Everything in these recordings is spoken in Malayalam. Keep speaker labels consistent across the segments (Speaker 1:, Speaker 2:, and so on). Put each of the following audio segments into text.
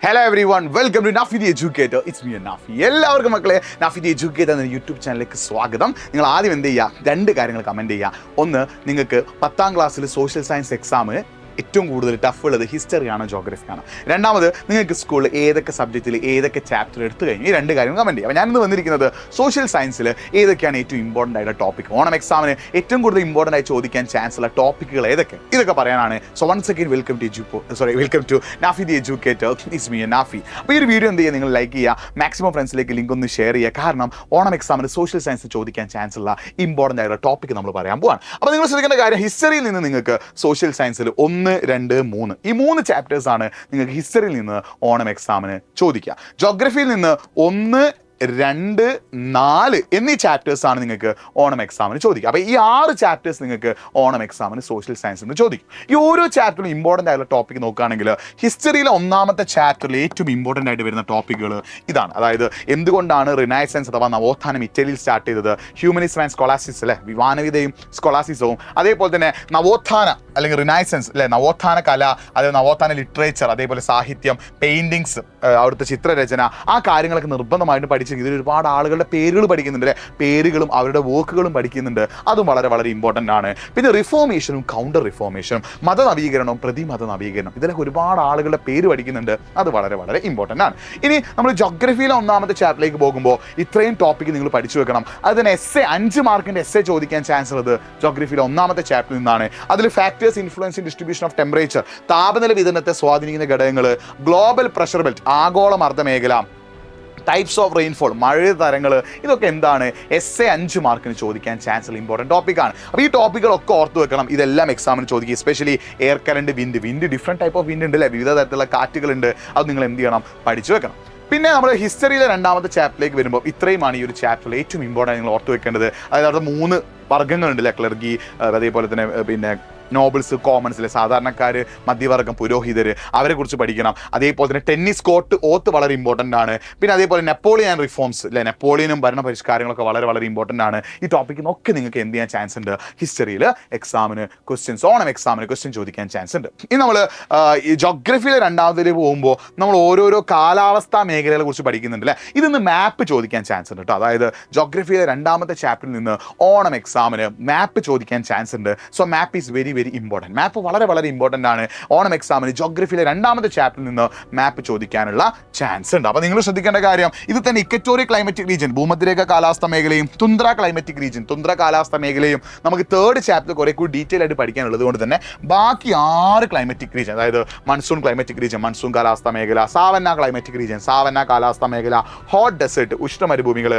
Speaker 1: Hello everyone, welcome to Nafi the educator. It's me Nafi. എല്ലാവർക്കും മക്കളെ നാഫി ദി എഡ്യൂക്കേറ്റർ എന്ന യൂട്യൂബ് ചാനലിലേക്ക് സ്വാഗതം. നിങ്ങൾ ആദ്യം എന്ത് ചെയ്യുക, രണ്ട് കാര്യങ്ങൾ കമൻറ്റ് ചെയ്യുക. ഒന്ന്, നിങ്ങൾക്ക് 10ാം ക്ലാസ്സിൽ സോഷ്യൽ സയൻസ് എക്സാം ഏറ്റവും കൂടുതൽ ടഫ് ഉള്ളത് ഹിസ്റ്ററിയാണോ ജോഗ്രഫിയാണോ? രണ്ടാമത്, നിങ്ങൾക്ക് സ്കൂളിൽ ഏതൊക്കെ സബ്ജക്റ്റിൽ ഏതൊക്കെ ചാപ്റ്റർ എടുത്തു കഴിഞ്ഞു? ഈ രണ്ട് കാര്യങ്ങൾ കമൻറ്റ് ചെയ്യുക. അപ്പോൾ ഞാനിന്ന് വന്നിരിക്കുന്നത് സോഷ്യൽ സയൻസിൽ ഏതൊക്കെയാണ് ഏറ്റവും ഇമ്പോർട്ടൻ്റ് ആയിട്ടുള്ള ടോപ്പിക്, ഓണം എക്സാമിന് ഏറ്റവും കൂടുതൽ ഇമ്പോർട്ടൻ്റ് ആയി ചോദിക്കാൻ ചാൻസ് ഉള്ള ടോപ്പിക്കുകൾ ഇതൊക്കെ പറയാനാണ്. So once again welcome to Nafi the educator. It's me Nafi. അപ്പോൾ ഈ ഒരു വീഡിയോ എന്ത് ചെയ്യുക, നിങ്ങൾ ലൈക്ക് ചെയ്യുക, മാക്സിമം ഫ്രണ്ട്സിലേക്ക് ലിങ്ക് ഒന്ന് ഷെയർ ചെയ്യുക. കാരണം ഓണം എക്സാമിന് സോഷ്യൽ സയൻസ് ചോദിക്കാൻ ചാൻസ് ഉള്ള ഇമ്പോർട്ടൻ്റ് ആയിട്ടുള്ള ടോപ്പിക്ക് നമ്മൾ പറയാൻ പോവാണ്. അപ്പോൾ നിങ്ങൾ ശ്രദ്ധിക്കേണ്ട കാര്യം, ഹിസ്റ്ററിയിൽ നിന്ന് നിങ്ങൾക്ക് സോഷ്യൽ സയൻസിൽ 1, 2, 3 ഈ 3 ചാപ്റ്റേഴ്സാണ് നിങ്ങൾക്ക് ഹിസ്റ്ററിയിൽ നിന്ന് ഓണം എക്സാമിന് ചോദിക്കുക. ജോഗ്രഫിയിൽ നിന്ന് 1, 2, 4 എന്നീ ചാപ്റ്റേഴ്സാണ് നിങ്ങൾക്ക് ഓണം എക്സാമിന് ചോദിക്കുക. അപ്പോൾ ഈ 6 ചാപ്റ്റേഴ്സ് നിങ്ങൾക്ക് ഓണം എക്സാമിന് സോഷ്യൽ സയൻസിൽ നിന്ന് ചോദിക്കും. ഈ ഓരോ ചാപ്റ്ററിലും ഇമ്പോർട്ടൻ്റ് ആയിട്ടുള്ള ടോപ്പിക് നോക്കുകയാണെങ്കിൽ ഹിസ്റ്ററിയിലെ 1ാമത്തെ ചാപ്റ്ററിൽ ഏറ്റവും ഇമ്പോർട്ടൻ്റ് ആയിട്ട് വരുന്ന ടോപ്പിക്കുകൾ ഇതാണ്. അതായത് എന്തുകൊണ്ടാണ് റിനൈസൻസ് അഥവാ നവോത്ഥാനം ഇറ്റലിയിൽ സ്റ്റാർട്ട് ചെയ്തത്, ഹ്യൂമനിസം ആൻഡ് സ്കോളാസിസ് അല്ലെ, മാനവികതയും സ്കോളാസിസവും, അതേപോലെ തന്നെ നവോത്ഥാന അല്ലെങ്കിൽ റിനൈസൻസ് അല്ലെ, നവോത്ഥാന കല, അതായത് നവോത്ഥാന ലിറ്ററേച്ചർ, അതേപോലെ സാഹിത്യം, പെയിൻറ്റിങ്സ്, അവിടുത്തെ ചിത്രരചന, ആ കാര്യങ്ങളൊക്കെ നിർബന്ധമായിട്ട് പഠിച്ചു. ഇതിൽ ഒരുപാട് ആളുകളുടെ പേരുകൾ പഠിക്കുന്നുണ്ട്, പേരുകളും അവരുടെ വർക്കുകളും പഠിക്കുന്നുണ്ട്. അതും വളരെ വളരെ ഇമ്പോർട്ടൻ്റ് ആണ്. പിന്നെ റിഫോർമേഷനും കൗണ്ടർ റിഫോർമേഷനും, മതനവീകരണവും പ്രതിമത നവീകരണം, ഇതിലൊക്കെ ഒരുപാട് ആളുകളുടെ പേര് പഠിക്കുന്നുണ്ട്. അത് വളരെ വളരെ ഇമ്പോർട്ടൻ്റ് ആണ്. ഇനി നമ്മൾ ജോഗ്രഫിയിലെ 1ാമത്തെ ചാപ്റ്ററിലേക്ക് പോകുമ്പോൾ ഇത്രയും ടോപ്പിക്ക് നിങ്ങൾ പഠിച്ചു വെക്കണം. അത് തന്നെ 5 മാർക്കിൻ്റെ എസ്സേ ചോദിക്കാൻ ചാൻസ് ഉള്ളത് ജോഗ്രഫിയിലെ 1ാമത്തെ ചാപ്റ്ററിൽ നിന്നാണ്. അതിൽ factors influencing distribution of temperature, താപനില വിതരണത്തെ സ്വാധീനിക്കുന്ന ഘടകങ്ങൾ, ഗ്ലോബൽ പ്രഷർ ബെൽറ്റ്, ആഗോള മർദ്ദമേഖല, ടൈപ്സ് ഓഫ് റെയിൻഫോൾ, മഴ തരങ്ങൾ, ഇതൊക്കെ എന്താണ് എസ്സേ 5 മാർക്കിന് ചോദിക്കാൻ ചാൻസ് ഉള്ള ഇമ്പോർട്ടൻറ്റ് ടോപ്പിക്കാണ്. അപ്പോൾ ഈ ടോപ്പിക്കുകളൊക്കെ ഓർത്ത് വെക്കണം. ഇതെല്ലാം എക്സാമിന് ചോദിക്കുക. Especially air current, wind, different type of wind ഉണ്ട് അല്ലേ, വിവിധ തരത്തിലുള്ള കാറ്റുകളുണ്ട്. അത് നിങ്ങൾ എന്ത് ചെയ്യണം, പഠിച്ചു വെക്കണം. പിന്നെ നമ്മൾ ഹിസ്റ്ററിയിലെ 2ാമത്തെ ചാപ്റ്ററിലേക്ക് വരുമ്പോൾ ഇത്രയുമാണ് ഈ ഒരു ചാപ്റ്ററിൽ ഏറ്റവും ഇമ്പോർട്ടൻ്റ് നിങ്ങൾ ഓർത്ത് വെക്കേണ്ടത്. അതായത് അവിടെ 3 വർഗ്ഗങ്ങളുണ്ട് അല്ലേ, ക്ലർഗി, അതേപോലെ തന്നെ പിന്നെ നോബിൾസ്, കോമൺസ് അല്ലെ, സാധാരണക്കാർ, മധ്യവർഗം, പുരോഹിതർ, അവരെ കുറിച്ച് പഠിക്കണം. അതേപോലെ തന്നെ ടെന്നീസ് ഓത്ത് വളരെ ഇമ്പോർട്ടൻ്റ് ആണ്. പിന്നെ അതേപോലെ നെപ്പോളിയൻ ആൻഡ് റിഫോംസ് അല്ലെ, നെപ്പോളിയനും ഭരണ പരിഷ്കാരങ്ങളൊക്കെ വളരെ വളരെ ഇമ്പോർട്ടൻ്റ് ആണ്. ഈ ടോപ്പിക്കിനൊക്കെ നിങ്ങൾക്ക് എന്ത് ചെയ്യാൻ ചാൻസ് ഉണ്ട്, ഹിസ്റ്ററിയിൽ എക്സാമിന് ക്വസ്റ്റ്യൻസ്, ഓണം എക്സാമിന് ക്വസ്റ്റ്യൻ ചോദിക്കാൻ ചാൻസ് ഉണ്ട്. ഇനി നമ്മൾ ഈ ജോഗ്രഫിയിലെ 2ാമതിലേക്ക് പോകുമ്പോൾ നമ്മൾ ഓരോരോ കാലാവസ്ഥാ മേഖലകളെ കുറിച്ച് പഠിക്കുന്നുണ്ട് അല്ലേ. ഇതിന്ന് മാപ്പ് ചോദിക്കാൻ ചാൻസ് ഉണ്ട് കേട്ടോ. അതായത് ജോഗ്രഫിയിലെ 2ാമത്തെ ചാപ്റ്ററിൽ നിന്ന് ഓണം എക്സാമിന് മാപ്പ് ചോദിക്കാൻ ചാൻസ് ഉണ്ട്. സോ മാപ്പ് ഈസ് വെരി ഇമ്പോർട്ടൻറ്റ്. മാപ്പ് വളരെ വളരെ ഇമ്പോർട്ടൻ്റ് ആണ്. ഓണം എക്സാമിന് ജോഗ്രഫിയിലെ 2ാമത്തെ ചാപ്റ്ററിൽ നിന്ന് മാപ്പ് ചോദിക്കാനുള്ള ചാൻസ് ഉണ്ട്. അപ്പോൾ നിങ്ങൾ ശ്രദ്ധിക്കേണ്ട കാര്യം, ഇത് തന്നെ ഇക്വറ്റോറിയൽ ക്ലൈമറ്റിക് റീജിയൻ, ഭൂമധ്യരേഖ കാലാവസ്ഥ മേഖലയും, തുന്ദ്ര ക്ലൈമറ്റിക് റീജിയൻ, തുന്ദ്ര കാലാവസ്ഥ മേഖലയും നമുക്ക് 3rd ചാപ്റ്റർ കുറെ കൂടി ഡീറ്റെയിൽ ആയിട്ട് പഠിക്കാനുള്ളത് കൊണ്ട് തന്നെ ബാക്കി 6 ക്ലൈമറ്റിക് റീജിയൻ, അതായത് മൺസൂൺ ക്ലൈമറ്റിക് റീജിയൻ, മൺസൂൺ കാലാവസ്ഥ മേഖല, സാവന്ന ക്ലൈമറ്റിക് റീജിയൻ, സാവന്ന കാലാവസ്ഥ മേഖല, ഹോട്ട് ഡെസേർട്ട്, ഉഷ്ണമരുഭൂമികൾ,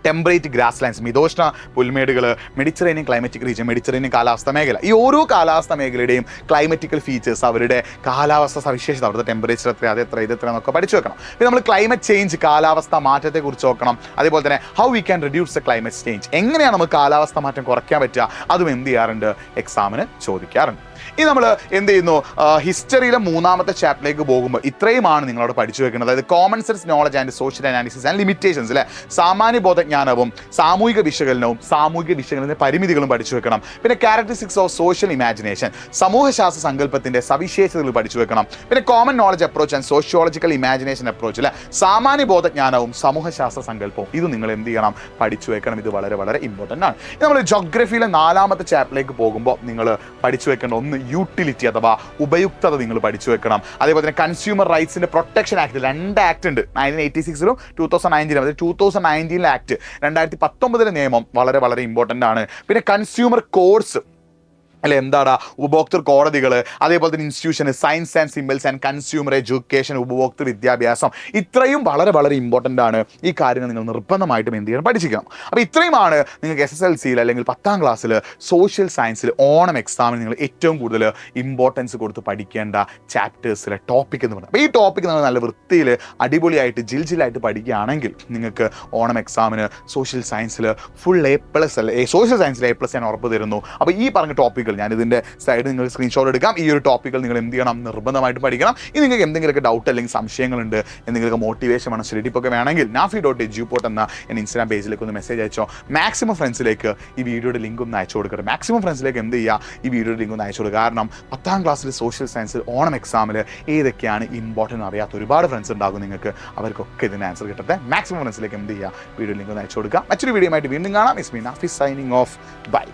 Speaker 1: ടെമ്പറേറ്റ് ഗ്രാസ് ലാൻഡ്സ്, മിതോഷ്ണ പുൽമേടുകൾ, മെഡിറ്ററേനിയൻ ക്ലൈമറ്റിക് റീജിയൻ, മെഡിറ്ററേനിയൻ കാലാവസ്ഥ മേഖല. ഈ ഓരോ കാലാവസ്ഥ മേഖലയുടെയും ക്ലൈമറ്റിക്കൽ ഫീച്ചേഴ്സ്, അവരുടെ കാലാവസ്ഥ സവിശേഷത, അവിടുത്തെ ടെമ്പറേച്ചർ എത്ര, അതെത്ര, ഇതെത്ര എന്നൊക്കെ പഠിച്ചു വെക്കണം. പിന്നെ നമ്മൾ ക്ലൈമറ്റ് ചേഞ്ച്, കാലാവസ്ഥ മാറ്റത്തെക്കുറിച്ച് നോക്കണം. അതേപോലെ തന്നെ how we can reduce the climate change, എങ്ങനെയാണ് നമുക്ക് കാലാവസ്ഥ മാറ്റം കുറയ്ക്കാൻ പറ്റുക, അതും എന്ത് ചെയ്യാറുണ്ട്, എക്സാമിന് ചോദിക്കാറുണ്ട്. ഇനി നമ്മൾ എന്ത് ചെയ്യുന്നു, ഹിസ്റ്ററിയിലെ 3ാമത്തെ ചാപ്റ്ററിലേക്ക് പോകുമ്പോൾ ഇത്രയുമാണ് നിങ്ങളോട് പഠിച്ചു വെക്കുന്നത്. അതായത് common sense knowledge and social analysis and limitations അല്ലെ, സാമാന്യ ബോധജ്ഞാനവും സാമൂഹിക വിശകലനത്തിന്റെ പരിമിതികളും പഠിച്ചു വെക്കണം. പിന്നെ ക്യാരക്ടറിസ്റ്റിക്സ് ഓഫ് സോഷ്യൽ ഇമാജിനേഷൻ, സമൂഹശാസ്ത്ര സങ്കല്പത്തിന്റെ സവിശേഷതകൾ പഠിച്ചു വെക്കണം. പിന്നെ common knowledge approach and sociological imagination approach അല്ലെ, സാമാന്യ ബോധജ്ഞാനവും സമൂഹശാസ്ത്ര സങ്കല്പവും, ഇത് നിങ്ങൾ എന്ത് ചെയ്യണം, പഠിച്ചു വെക്കണം. ഇത് വളരെ വളരെ ഇമ്പോർട്ടൻ്റ് ആണ്. നമ്മൾ ജോഗ്രഫിയിലെ 4ാമത്തെ ചാപ്റ്ററിലേക്ക് പോകുമ്പോൾ നിങ്ങൾ പഠിച്ചു വെക്കേണ്ട ഒന്ന് യൂട്ടിലിറ്റി അഥവാ ഉപയുക്തത നിങ്ങൾ പഠിച്ചു വെക്കണം. അതേപോലെ തന്നെ കൺസ്യൂമർ റൈറ്റ്സിന്റെ പ്രൊട്ടക്ഷൻ ആക്ട്, 2 ആക്ട് ഉണ്ട്, 1986 2019, അതായത് 2019 ആക്ട്, 2019 നിയമം വളരെ വളരെ ഇമ്പോർട്ടൻ്റ് ആണ്. പിന്നെ കൺസ്യൂമർ കോഡ്സ് അല്ലെ, എന്താടാ ഉപഭോക്തൃ കോടതികൾ, അതേപോലെ തന്നെ institution, science and symbols and consumer education, ഉപഭോക്തൃ വിദ്യാഭ്യാസം, ഇത്രയും വളരെ വളരെ ഇമ്പോർട്ടൻ്റ് ആണ്. ഈ കാര്യങ്ങൾ നിങ്ങൾ നിർബന്ധമായിട്ടും എന്ത് ചെയ്യണം, പഠിച്ചിരിക്കണം. അപ്പോൾ ഇത്രയുമാണ് നിങ്ങൾക്ക് SSLCയിൽ അല്ലെങ്കിൽ 10ാം ക്ലാസ്സിൽ സോഷ്യൽ സയൻസിൽ ഓണം എക്സാമിന് നിങ്ങൾ ഏറ്റവും കൂടുതൽ ഇമ്പോർട്ടൻസ് കൊടുത്ത് പഠിക്കേണ്ട ചാപ്റ്റേഴ്സിലെ ടോപ്പിക് എന്ന് പറയുന്നത്. അപ്പോൾ ഈ ടോപ്പിക്ക് നിങ്ങൾ നല്ല വൃത്തിയിൽ അടിപൊളിയായിട്ട് ജിൽജിലായിട്ട് പഠിക്കുകയാണെങ്കിൽ നിങ്ങൾക്ക് ഓണം എക്സാമിന് സോഷ്യൽ സയൻസിൽ ഫുൾ A+ അല്ലെ, സോഷ്യൽ സയൻസിൽ A+ ഞാൻ ഉറപ്പ് തരുന്നു. അപ്പോൾ ഈ പറഞ്ഞ ടോപ്പിക് ടോപ്പിക്കുകൾ ഞാൻ ഇതിൻ്റെ സൈഡ് നിങ്ങൾ സ്ക്രീൻഷോട്ട് എടുക്കാം. ഈ ഒരു ടോപ്പിക്കുകൾ നിങ്ങൾ എന്ത് ചെയ്യണം, നിർബന്ധമായിട്ട് പഠിക്കണം. ഇനി നിങ്ങൾക്ക് എന്തെങ്കിലുമൊക്കെ ഡൗട്ട് അല്ലെങ്കിൽ സംശയങ്ങളുണ്ട്, എന്തെങ്കിലുമൊക്കെ മോട്ടിവേഷൻ വേണം, സ്റ്റഡിപ്പൊക്കെ വേണമെങ്കിൽ nafi.eduport എന്ന എൻ്റെ ഇൻസ്റ്റാഗ്രാം പേജിലേക്ക് ഒന്ന് മെസ്സേജ് അയച്ചോ. മാക്സിമം ഫ്രണ്ട്സിലേക്ക് ഈ വീഡിയോയുടെ ലിങ്ക് ഒന്ന് അയച്ചു കൊടുക്കട്ടെ. മാക്സിമം ഫ്രണ്ട്സിലേക്ക് എന്ത് ചെയ്യുക, ഈ വീഡിയോയുടെ ലിങ്ക് ഒന്ന് അയച്ചു കൊടുക്കുക. കാരണം 10ാം ക്ലാസ്സിൽ സോഷ്യൽ സയൻസിൽ ഓണം എക്സാമിൽ ഏതൊക്കെയാണ് ഇമ്പോർട്ടൻ്റ് അറിയാത്ത ഒരുപാട് ഫ്രണ്ട്സ് ഉണ്ടാകും നിങ്ങൾക്ക്. അവർക്കൊക്കെ ഇതിന് ആൻസർ കിട്ടട്ടെ. മാക്സിമം ഫ്രണ്ട്സിലേക്ക് എന്ത് ചെയ്യുക, വീഡിയോ ലിങ്ക് ഒന്ന് അയച്ചു കൊടുക്കുക. മറ്റൊരു വീഡിയോ ആയിട്ട് വീണ്ടും കാണാം. It's me Nafi signing off. By.